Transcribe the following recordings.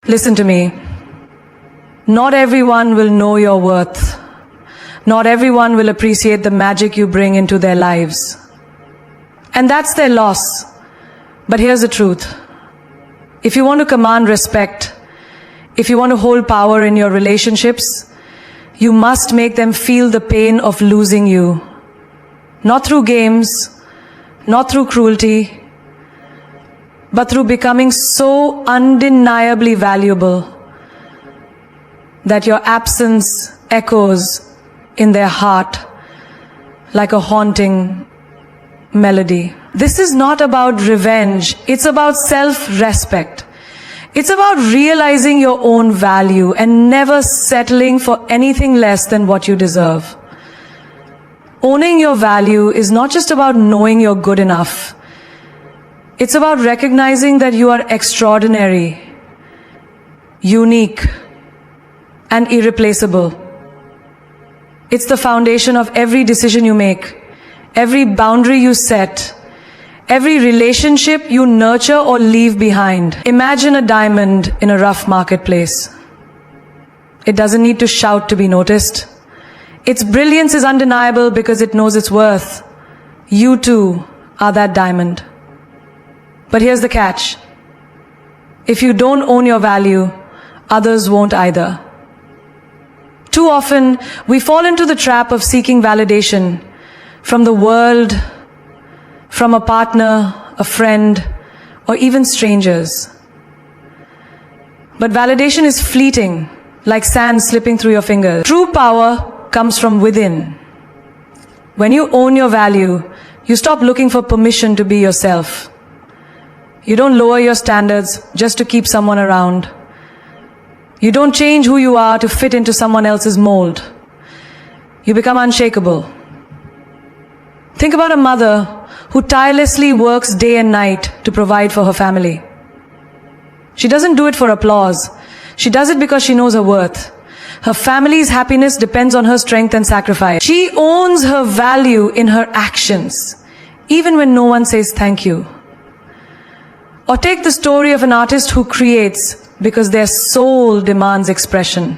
Listen to me. Not everyone will know your worth. Not everyone will appreciate the magic you bring into their lives. And that's their loss. But here's the truth. If you want to command respect, if you want to hold power in your relationships, you must make them feel the pain of losing you. Not through games, not through cruelty, but through becoming so undeniably valuable that your absence echoes in their heart like a haunting melody. This is not about revenge, it's about self-respect. It's about realizing your own value and never settling for anything less than what you deserve. Owning your value is not just about knowing you're good enough. It's about recognizing that you are extraordinary, unique, and irreplaceable. It's the foundation of every decision you make, every boundary you set, every relationship you nurture or leave behind. Imagine a diamond in a rough marketplace. It doesn't need to shout to be noticed. Its brilliance is undeniable because it knows its worth. You too are that diamond. But here's the catch. If you don't own your value, others won't either. Too often, we fall into the trap of seeking validation from the world, from a partner, a friend, or even strangers. But validation is fleeting, like sand slipping through your fingers. True power comes from within. When you own your value, you stop looking for permission to be yourself. You don't lower your standards just to keep someone around. You don't change who you are to fit into someone else's mold. You become unshakable. Think about a mother who tirelessly works day and night to provide for her family. She doesn't do it for applause. She does it because she knows her worth. Her family's happiness depends on her strength and sacrifice. She owns her value in her actions, even when no one says thank you. Or take the story of an artist who creates because their soul demands expression,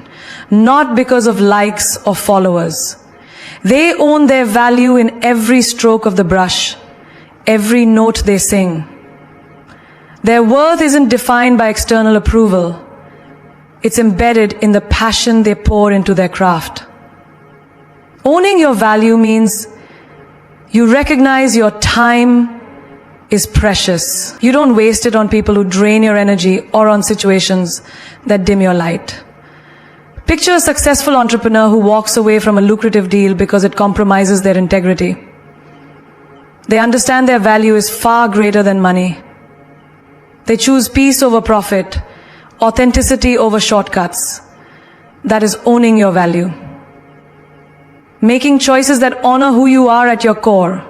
not because of likes or followers. They own their value in every stroke of the brush, every note they sing. Their worth isn't defined by external approval. It's embedded in the passion they pour into their craft. Owning your value means you recognize your time is precious. You don't waste it on people who drain your energy or on situations that dim your light. Picture a successful entrepreneur who walks away from a lucrative deal because it compromises their integrity. They understand their value is far greater than money. They choose peace over profit, authenticity over shortcuts. That is owning your value. Making choices that honor who you are at your core.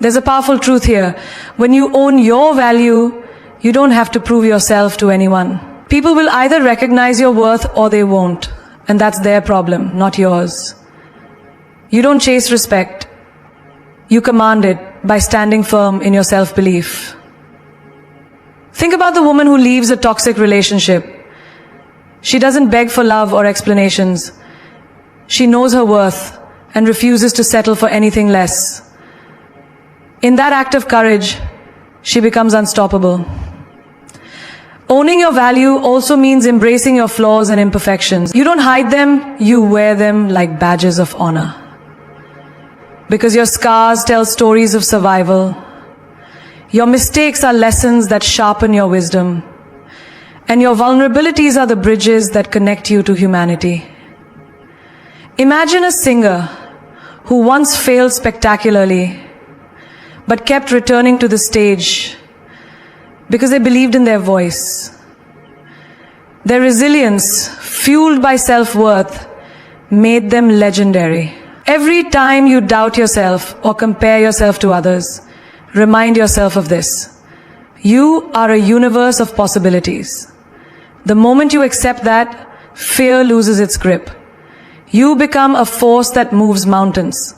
There's a powerful truth here. When you own your value, you don't have to prove yourself to anyone. People will either recognize your worth or they won't. And that's their problem, not yours. You don't chase respect. You command it by standing firm in your self-belief. Think about the woman who leaves a toxic relationship. She doesn't beg for love or explanations. She knows her worth and refuses to settle for anything less. In that act of courage, she becomes unstoppable. Owning your value also means embracing your flaws and imperfections. You don't hide them, you wear them like badges of honor. Because your scars tell stories of survival. Your mistakes are lessons that sharpen your wisdom. And your vulnerabilities are the bridges that connect you to humanity. Imagine a singer who once failed spectacularly, but kept returning to the stage because they believed in their voice. Their resilience, fueled by self-worth, made them legendary. Every time you doubt yourself or compare yourself to others, remind yourself of this. You are a universe of possibilities. The moment you accept that, fear loses its grip. You become a force that moves mountains.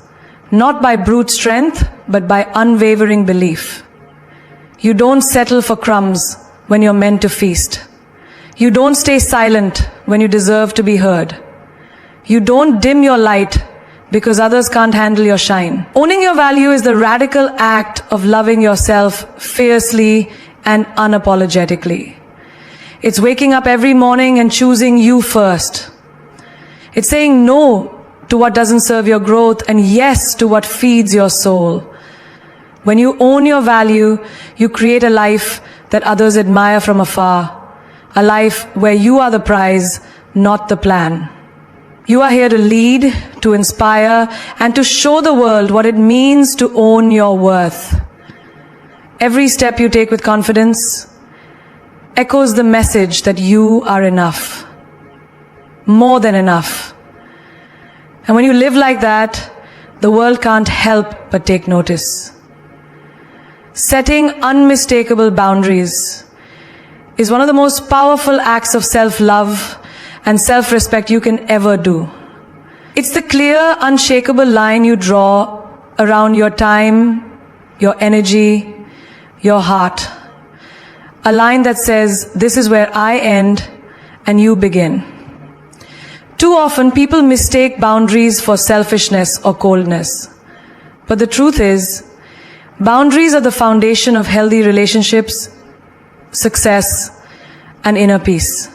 Not by brute strength, but by unwavering belief. You don't settle for crumbs when you're meant to feast. You don't stay silent when you deserve to be heard. You don't dim your light because others can't handle your shine. Owning your value is the radical act of loving yourself fiercely and unapologetically. It's waking up every morning and choosing you first. It's saying no to what doesn't serve your growth and yes to what feeds your soul. When you own your value, you create a life that others admire from afar. A life where you are the prize, not the plan. You are here to lead, to inspire, and to show the world what it means to own your worth. Every step you take with confidence echoes the message that you are enough. More than enough. And when you live like that, the world can't help but take notice. Setting unmistakable boundaries is one of the most powerful acts of self-love and self-respect you can ever do. It's the clear, unshakable line you draw around your time, your energy, your heart. A line that says, this is where I end and you begin. Too often, people mistake boundaries for selfishness or coldness. But the truth is, boundaries are the foundation of healthy relationships, success, and inner peace.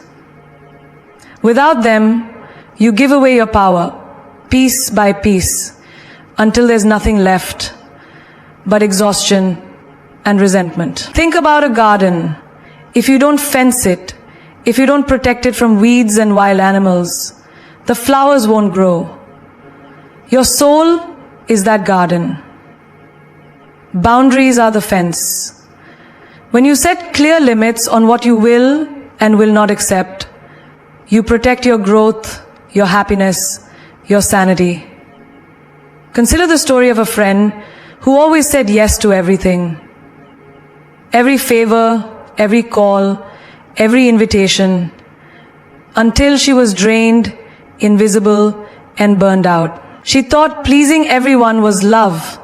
Without them, you give away your power, piece by piece, until there's nothing left but exhaustion and resentment. Think about a garden. If you don't fence it, if you don't protect it from weeds and wild animals, the flowers won't grow. Your soul is that garden. Boundaries are the fence. When you set clear limits on what you will and will not accept, you protect your growth, your happiness, your sanity. Consider the story of a friend who always said yes to everything. Every favor, every call, every invitation, until she was drained, invisible, and burned out. She thought pleasing everyone was love.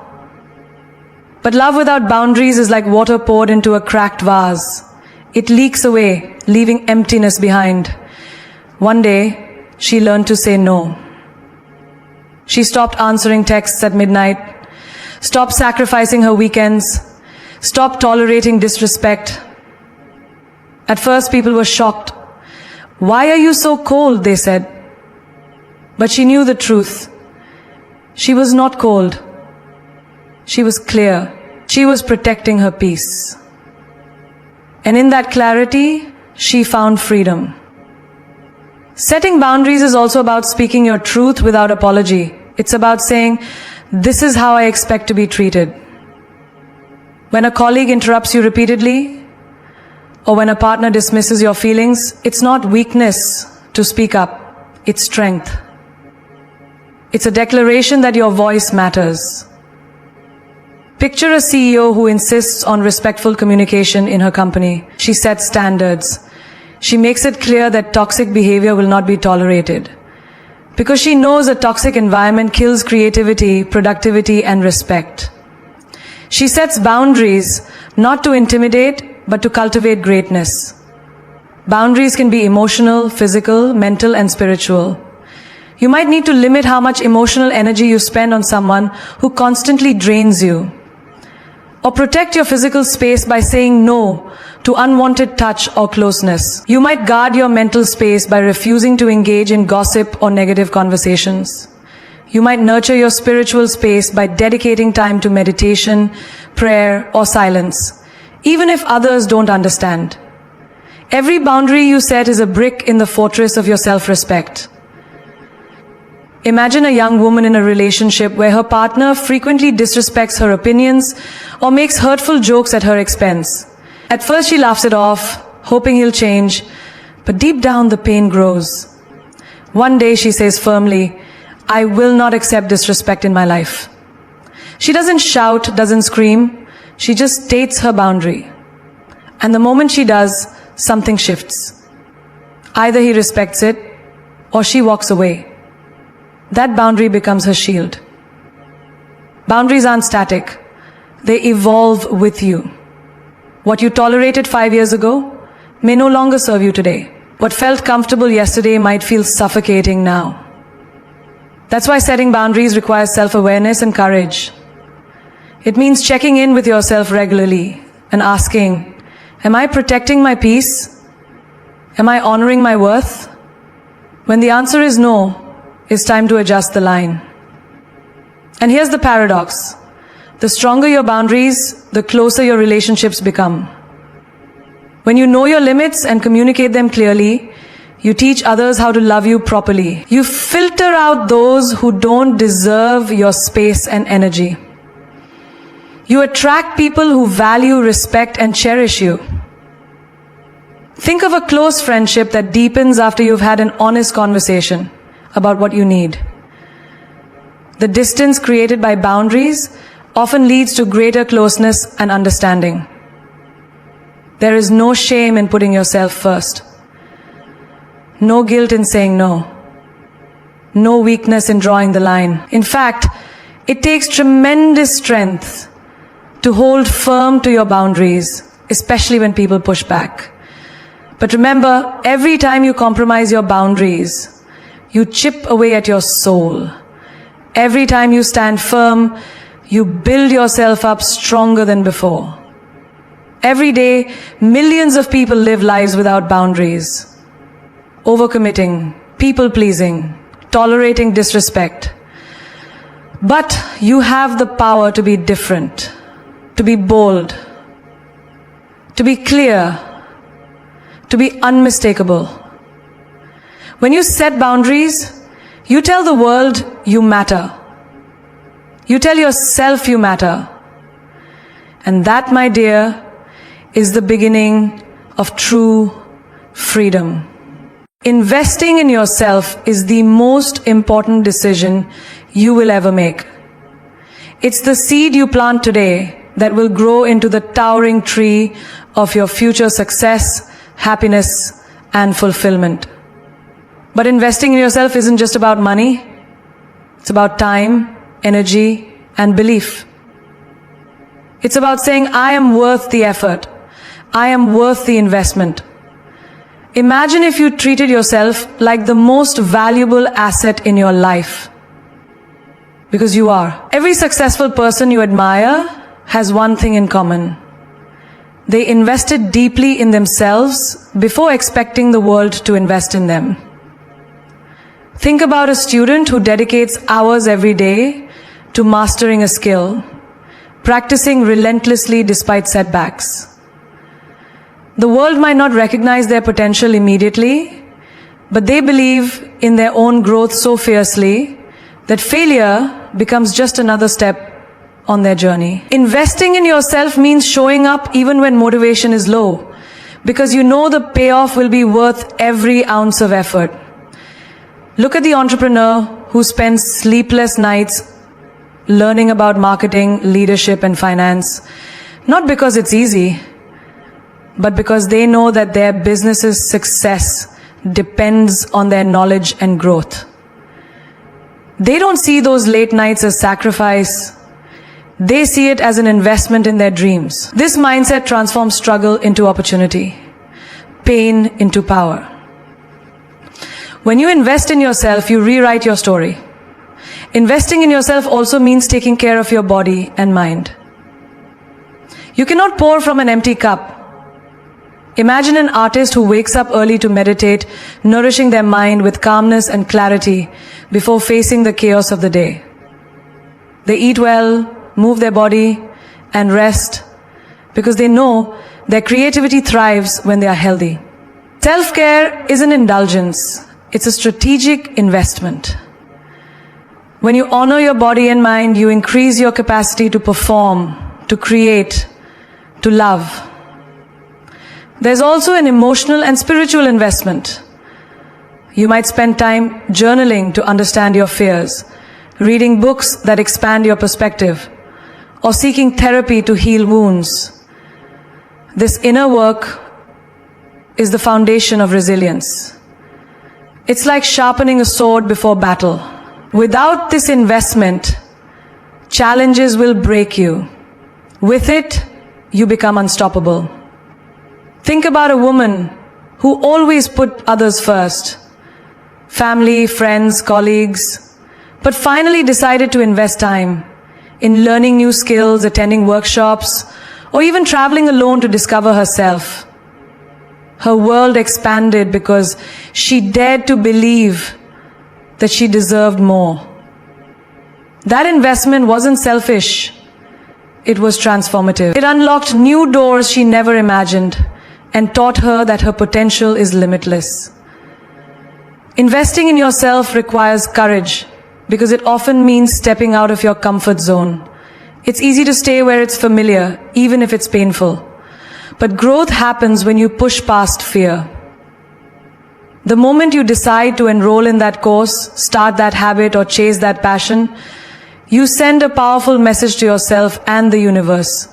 But love without boundaries is like water poured into a cracked vase. It leaks away, leaving emptiness behind. One day, she learned to say no. She stopped answering texts at midnight, stopped sacrificing her weekends, stopped tolerating disrespect. At first, people were shocked. Why are you so cold? They said. But she knew the truth. She was not cold. She was clear. She was protecting her peace. And in that clarity, she found freedom. Setting boundaries is also about speaking your truth without apology. It's about saying, this is how I expect to be treated. When a colleague interrupts you repeatedly, or when a partner dismisses your feelings, it's not weakness to speak up. It's strength. It's a declaration that your voice matters. Picture a CEO who insists on respectful communication in her company. She sets standards. She makes it clear that toxic behavior will not be tolerated. Because she knows a toxic environment kills creativity, productivity, and respect. She sets boundaries not to intimidate, but to cultivate greatness. Boundaries can be emotional, physical, mental, and spiritual. You might need to limit how much emotional energy you spend on someone who constantly drains you. Or protect your physical space by saying no to unwanted touch or closeness. You might guard your mental space by refusing to engage in gossip or negative conversations. You might nurture your spiritual space by dedicating time to meditation, prayer, or silence, even if others don't understand. Every boundary you set is a brick in the fortress of your self-respect. Imagine a young woman in a relationship where her partner frequently disrespects her opinions or makes hurtful jokes at her expense. At first she laughs it off, hoping he'll change, but deep down the pain grows. One day she says firmly, I will not accept disrespect in my life. She doesn't shout, doesn't scream, she just states her boundary. And the moment she does, something shifts. Either he respects it or she walks away. That boundary becomes her shield. Boundaries aren't static. They evolve with you. What you tolerated 5 years ago may no longer serve you today. What felt comfortable yesterday might feel suffocating now. That's why setting boundaries requires self-awareness and courage. It means checking in with yourself regularly and asking, am I protecting my peace? Am I honoring my worth? When the answer is no, it's time to adjust the line. And here's the paradox. The stronger your boundaries, the closer your relationships become. When you know your limits and communicate them clearly, you teach others how to love you properly. You filter out those who don't deserve your space and energy. You attract people who value, respect, and cherish you. Think of a close friendship that deepens after you've had an honest conversation about what you need. The distance created by boundaries often leads to greater closeness and understanding. There is no shame in putting yourself first. No guilt in saying no. No weakness in drawing the line. In fact, it takes tremendous strength to hold firm to your boundaries, especially when people push back. But remember, every time you compromise your boundaries, you chip away at your soul. Every time you stand firm, you build yourself up stronger than before. Every day, millions of people live lives without boundaries. Overcommitting, people-pleasing, tolerating disrespect. But you have the power to be different, to be bold, to be clear, to be unmistakable. When you set boundaries, you tell the world you matter. You tell yourself you matter. And that, my dear, is the beginning of true freedom. Investing in yourself is the most important decision you will ever make. It's the seed you plant today that will grow into the towering tree of your future success, happiness, and fulfillment. But investing in yourself isn't just about money. It's about time, energy, and belief. It's about saying, I am worth the effort. I am worth the investment. Imagine if you treated yourself like the most valuable asset in your life. Because you are. Every successful person you admire has one thing in common. They invested deeply in themselves before expecting the world to invest in them. Think about a student who dedicates hours every day to mastering a skill, practicing relentlessly despite setbacks. The world might not recognize their potential immediately, but they believe in their own growth so fiercely that failure becomes just another step on their journey. Investing in yourself means showing up even when motivation is low, because you know the payoff will be worth every ounce of effort. Look at the entrepreneur who spends sleepless nights learning about marketing, leadership, and finance, not because it's easy, but because they know that their business's success depends on their knowledge and growth. They don't see those late nights as sacrifice. They see it as an investment in their dreams. This mindset transforms struggle into opportunity, pain into power. When you invest in yourself, you rewrite your story. Investing in yourself also means taking care of your body and mind. You cannot pour from an empty cup. Imagine an artist who wakes up early to meditate, nourishing their mind with calmness and clarity before facing the chaos of the day. They eat well, move their body, and rest because they know their creativity thrives when they are healthy. Self-care is an indulgence. It's a strategic investment. When you honor your body and mind, you increase your capacity to perform, to create, to love. There's also an emotional and spiritual investment. You might spend time journaling to understand your fears, reading books that expand your perspective, or seeking therapy to heal wounds. This inner work is the foundation of resilience. It's like sharpening a sword before battle. Without this investment, challenges will break you. With it, you become unstoppable. Think about a woman who always put others first, family, friends, colleagues, but finally decided to invest time in learning new skills, attending workshops, or even traveling alone to discover herself. Her world expanded because she dared to believe that she deserved more. That investment wasn't selfish. It was transformative. It unlocked new doors she never imagined and taught her that her potential is limitless. Investing in yourself requires courage because it often means stepping out of your comfort zone. It's easy to stay where it's familiar, even if it's painful. But growth happens when you push past fear. The moment you decide to enroll in that course, start that habit, or chase that passion, you send a powerful message to yourself and the universe.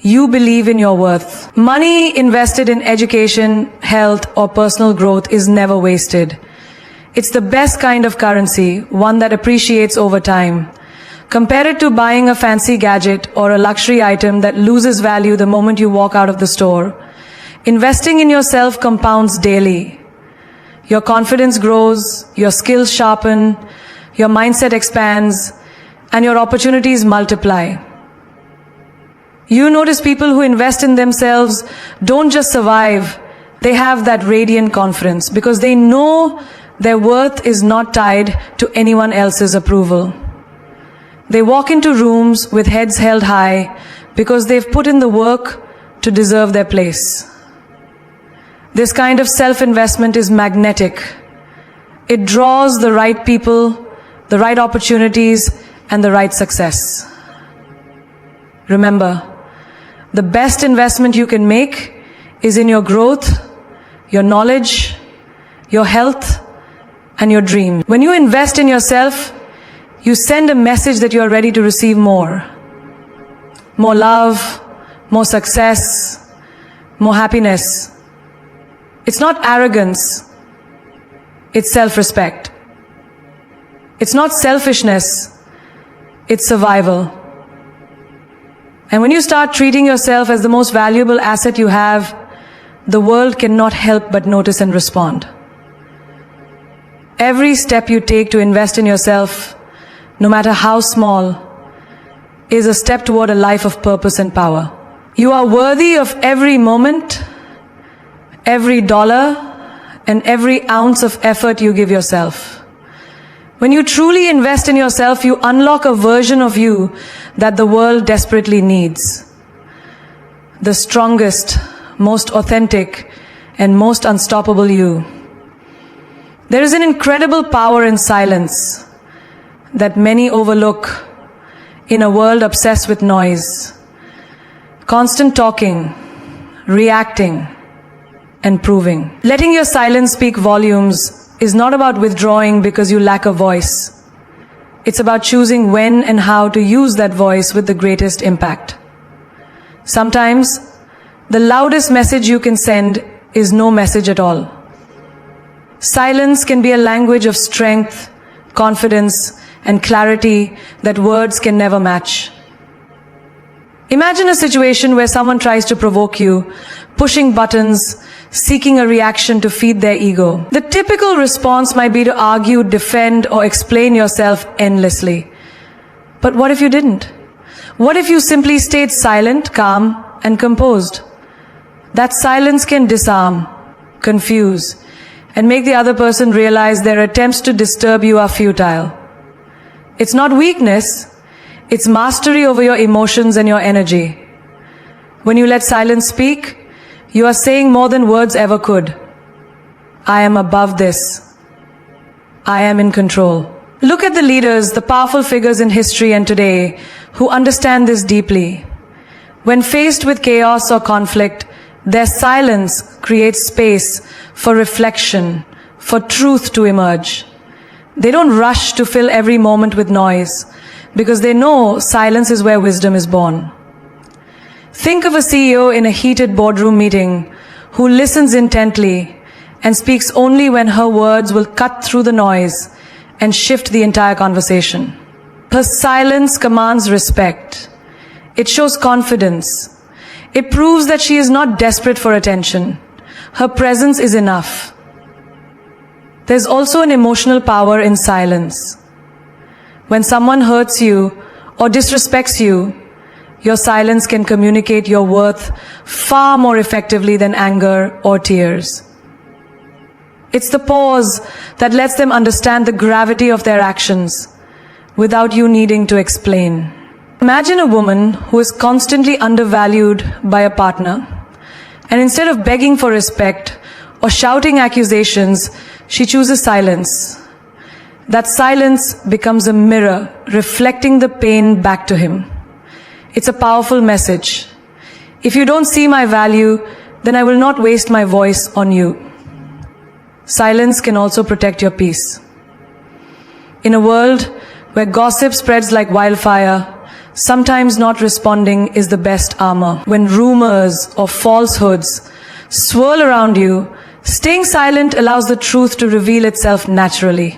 You believe in your worth. Money invested in education, health, or personal growth is never wasted. It's the best kind of currency, one that appreciates over time. Compare it to buying a fancy gadget or a luxury item that loses value the moment you walk out of the store. Investing in yourself compounds daily. Your confidence grows, your skills sharpen, your mindset expands, and your opportunities multiply. You notice people who invest in themselves don't just survive, they have that radiant confidence because they know their worth is not tied to anyone else's approval. They walk into rooms with heads held high because they've put in the work to deserve their place. This kind of self-investment is magnetic. It draws the right people, the right opportunities, and the right success. Remember, the best investment you can make is in your growth, your knowledge, your health, and your dream. When you invest in yourself, you send a message that you are ready to receive more. More love, more success, more happiness. It's not arrogance. It's self-respect. It's not selfishness. It's survival. And when you start treating yourself as the most valuable asset you have, the world cannot help but notice and respond. Every step you take to invest in yourself, no matter how small, is a step toward a life of purpose and power. You are worthy of every moment, every dollar, and every ounce of effort you give yourself. When you truly invest in yourself, you unlock a version of you that the world desperately needs. The strongest, most authentic, and most unstoppable you. There is an incredible power in silence that many overlook in a world obsessed with noise. Constant talking, reacting, and proving. Letting your silence speak volumes is not about withdrawing because you lack a voice. It's about choosing when and how to use that voice with the greatest impact. Sometimes, the loudest message you can send is no message at all. Silence can be a language of strength, confidence, and clarity that words can never match. Imagine a situation where someone tries to provoke you, pushing buttons, seeking a reaction to feed their ego. The typical response might be to argue, defend, or explain yourself endlessly. But what if you didn't? What if you simply stayed silent, calm, and composed? That silence can disarm, confuse, and make the other person realize their attempts to disturb you are futile. It's not weakness, it's mastery over your emotions and your energy. When you let silence speak, you are saying more than words ever could. I am above this. I am in control. Look at the leaders, the powerful figures in history and today who understand this deeply. When faced with chaos or conflict, their silence creates space for reflection, for truth to emerge. They don't rush to fill every moment with noise because they know silence is where wisdom is born. Think of a CEO in a heated boardroom meeting who listens intently and speaks only when her words will cut through the noise and shift the entire conversation. Her silence commands respect. It shows confidence. It proves that she is not desperate for attention, Her presence is enough. There's also an emotional power in silence. When someone hurts you or disrespects you, your silence can communicate your worth far more effectively than anger or tears. It's the pause that lets them understand the gravity of their actions without you needing to explain. Imagine a woman who is constantly undervalued by a partner, and instead of begging for respect or shouting accusations, she chooses silence. That silence becomes a mirror reflecting the pain back to him. It's a powerful message. If you don't see my value, then I will not waste my voice on you. Silence can also protect your peace. In a world where gossip spreads like wildfire, sometimes not responding is the best armor. When rumors or falsehoods swirl around you, staying silent allows the truth to reveal itself naturally.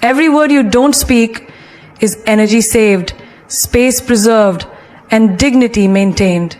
Every word you don't speak is energy saved, space preserved, and dignity maintained.